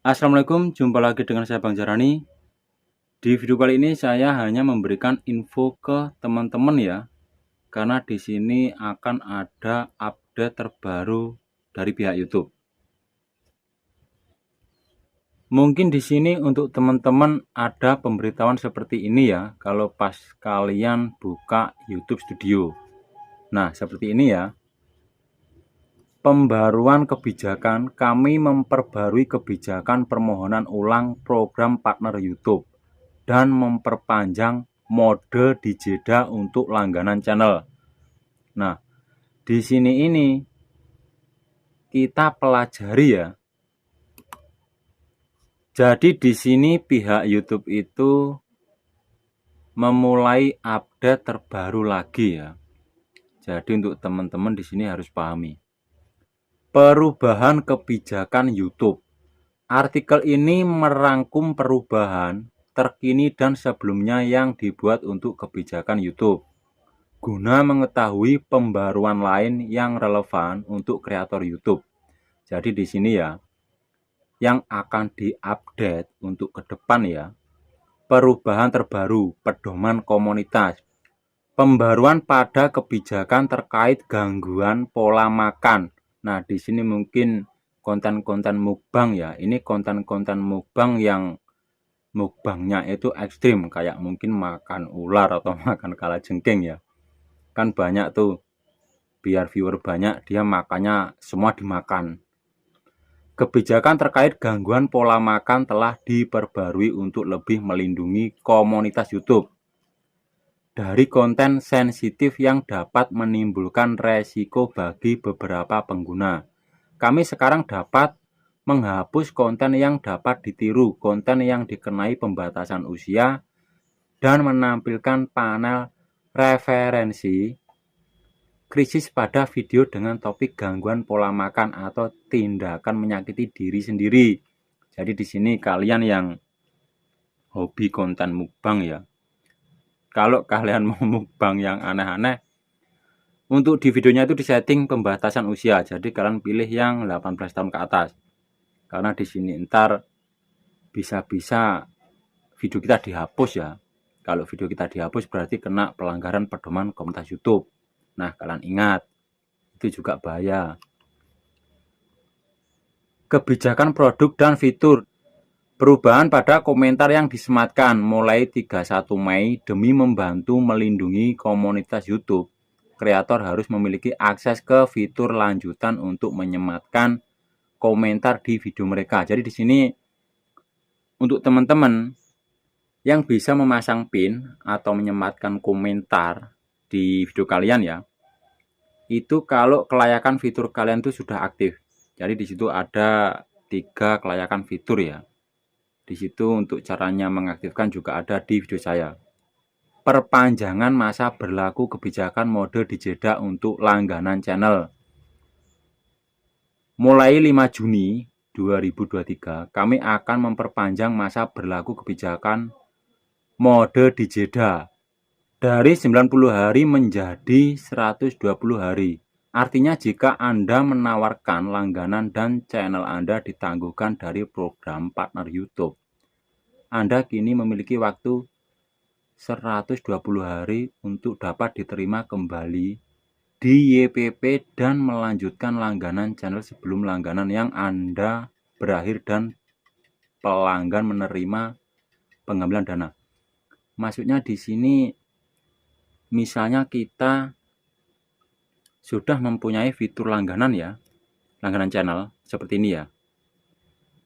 Assalamualaikum, jumpa lagi dengan saya Bang Jarani. Di video kali ini saya hanya memberikan info ke teman-teman ya, karena di sini akan ada update terbaru dari pihak YouTube. Mungkin di sini untuk teman-teman ada pemberitahuan seperti ini ya, kalau pas kalian buka YouTube Studio. Nah, seperti ini ya. Pembaruan kebijakan, kami memperbarui kebijakan permohonan ulang program partner YouTube dan memperpanjang mode dijeda untuk langganan channel. Nah, di sini ini kita pelajari ya. Jadi di sini pihak YouTube itu memulai update terbaru lagi ya. Jadi untuk teman-teman di sini harus pahami. Perubahan kebijakan YouTube. Artikel ini merangkum perubahan terkini dan sebelumnya yang dibuat untuk kebijakan YouTube, guna mengetahui pembaruan lain yang relevan untuk kreator YouTube. Jadi di sini ya, yang akan diupdate untuk ke depan ya, perubahan terbaru, pedoman komunitas, pembaruan pada kebijakan terkait gangguan pola makan. Nah, di sini mungkin konten-konten mukbang ya. Ini konten-konten mukbang yang mukbangnya itu ekstrim, kayak mungkin makan ular atau makan kalajengking ya. Kan banyak tuh, biar viewer banyak, dia makannya semua dimakan. Kebijakan terkait gangguan pola makan telah diperbarui untuk lebih melindungi komunitas YouTube dari konten sensitif yang dapat menimbulkan resiko bagi beberapa pengguna. Kami sekarang dapat menghapus konten yang dapat ditiru, konten yang dikenai pembatasan usia, dan menampilkan panel referensi krisis pada video dengan topik gangguan pola makan atau tindakan menyakiti diri sendiri. Jadi di sini kalian yang hobi konten mukbang ya, kalau kalian mau mukbang yang aneh-aneh, untuk di videonya itu disetting pembatasan usia. Jadi kalian pilih yang 18 tahun ke atas. Karena di sini ntar bisa-bisa video kita dihapus ya. Kalau video kita dihapus berarti kena pelanggaran pedoman komunitas YouTube. Nah, kalian ingat, itu juga bahaya. Kebijakan produk dan fitur. Perubahan pada komentar yang disematkan mulai 31 Mei demi membantu melindungi komunitas YouTube. Kreator harus memiliki akses ke fitur lanjutan untuk menyematkan komentar di video mereka. Jadi di sini untuk teman-teman yang bisa memasang pin atau menyematkan komentar di video kalian ya, itu kalau kelayakan fitur kalian itu sudah aktif. Jadi di situ ada 3 kelayakan fitur ya. Di situ untuk caranya mengaktifkan juga ada di video saya. Perpanjangan masa berlaku kebijakan mode dijeda untuk langganan channel. Mulai 5 Juni 2023, kami akan memperpanjang masa berlaku kebijakan mode dijeda dari 90 hari menjadi 120 hari. Artinya jika Anda menawarkan langganan dan channel Anda ditangguhkan dari program partner YouTube, Anda kini memiliki waktu 120 hari untuk dapat diterima kembali di YPP dan melanjutkan langganan channel sebelum langganan yang Anda berakhir dan pelanggan menerima pengambilan dana. Maksudnya di sini misalnya kita sudah mempunyai fitur langganan ya, langganan channel seperti ini ya,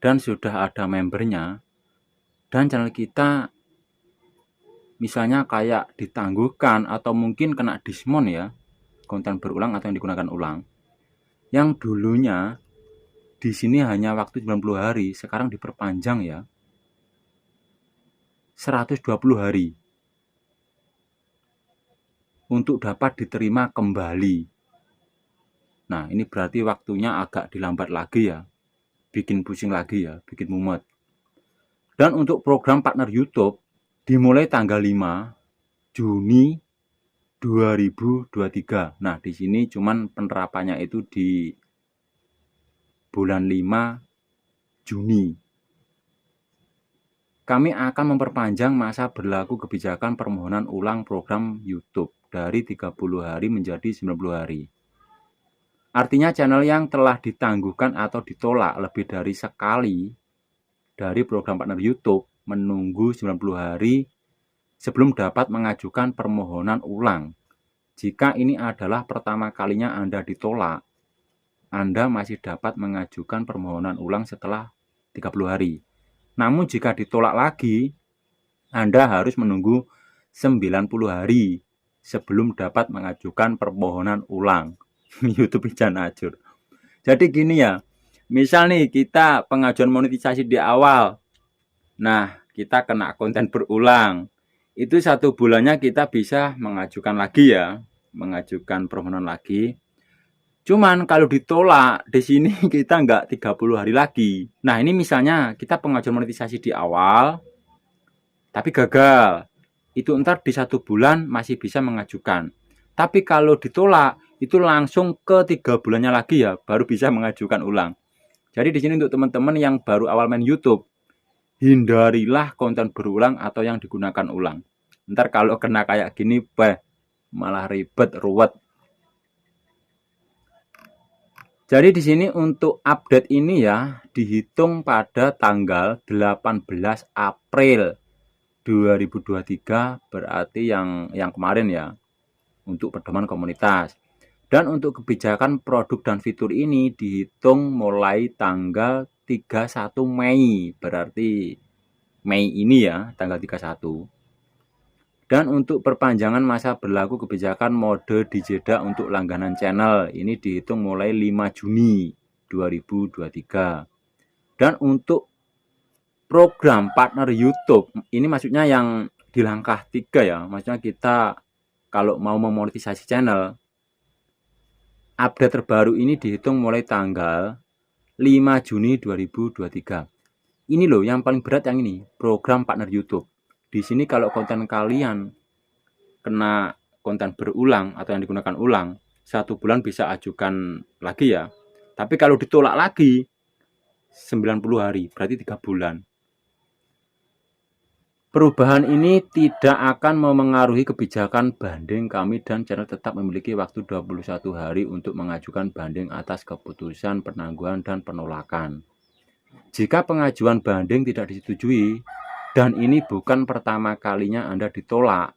dan sudah ada membernya, dan channel kita misalnya kayak ditangguhkan atau mungkin kena dismount ya, konten berulang atau yang digunakan ulang, yang dulunya di sini hanya waktu 90 hari, sekarang diperpanjang ya 120 hari untuk dapat diterima kembali. Nah, ini berarti waktunya agak dilambat lagi ya, bikin pusing lagi ya, bikin mumet. Dan untuk program partner YouTube dimulai tanggal 5 Juni 2023. Nah, di sini cuman penerapannya itu di bulan 5 Juni. kami akan memperpanjang masa berlaku kebijakan permohonan ulang program YouTube dari 30 hari menjadi 90 hari. Artinya channel yang telah ditangguhkan atau ditolak lebih dari sekali dari program partner YouTube menunggu 90 hari sebelum dapat mengajukan permohonan ulang. Jika ini adalah pertama kalinya Anda ditolak, Anda masih dapat mengajukan permohonan ulang setelah 30 hari. Namun jika ditolak lagi, Anda harus menunggu 90 hari sebelum dapat mengajukan permohonan ulang. YouTube Ijan Ajur. Jadi gini ya, misal nih kita pengajuan monetisasi di awal, nah kita kena konten berulang, itu 1 bulannya kita bisa mengajukan lagi ya, mengajukan permohonan lagi. Cuman kalau ditolak di sini kita nggak 30 hari lagi. Nah ini misalnya kita pengajuan monetisasi di awal, tapi gagal. Itu ntar di 1 bulan masih bisa mengajukan. Tapi kalau ditolak itu langsung ke 3 bulannya lagi ya, baru bisa mengajukan ulang. Jadi di sini untuk teman-teman yang baru awal main YouTube, hindarilah konten berulang atau yang digunakan ulang. Ntar kalau kena kayak gini, malah ribet, ruwet. Jadi di sini untuk update ini ya dihitung pada tanggal 18 April 2023, berarti yang kemarin ya, untuk pedoman komunitas. Dan untuk kebijakan produk dan fitur ini dihitung mulai tanggal 31 Mei, berarti Mei ini ya, tanggal 31. Dan untuk perpanjangan masa berlaku kebijakan mode dijeda untuk langganan channel ini dihitung mulai 5 Juni 2023. Dan untuk program partner YouTube ini maksudnya yang di langkah 3 ya, maksudnya kita kalau mau memonetisasi channel, update terbaru ini dihitung mulai tanggal 5 Juni 2023. Ini loh yang paling berat, yang ini, program partner YouTube. Di sini kalau konten kalian kena konten berulang atau yang digunakan ulang, 1 bulan bisa ajukan lagi ya. Tapi kalau ditolak lagi 90 hari, berarti 3 bulan. Perubahan ini tidak akan memengaruhi kebijakan banding kami dan channel tetap memiliki waktu 21 hari untuk mengajukan banding atas keputusan penangguhan dan penolakan. Jika pengajuan banding tidak disetujui dan ini bukan pertama kalinya Anda ditolak,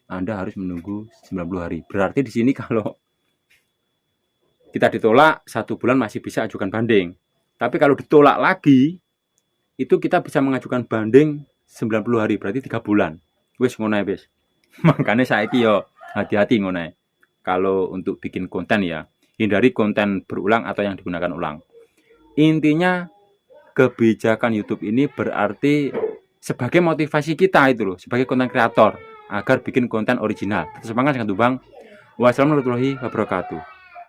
Anda harus menunggu 90 hari. Berarti di sini kalau kita ditolak 1 bulan masih bisa ajukan banding. Tapi kalau ditolak lagi, itu kita bisa mengajukan banding 90 hari, berarti 3 bulan. Wis ngono wis. Makanya saiki yo hati-hati ngono. Kalau untuk bikin konten ya, hindari konten berulang atau yang digunakan ulang. Intinya kebijakan YouTube ini berarti sebagai motivasi kita itu loh, sebagai konten kreator agar bikin konten original. Tetap semangat dengan Tubang. Wassalamualaikum warahmatullahi wabarakatuh.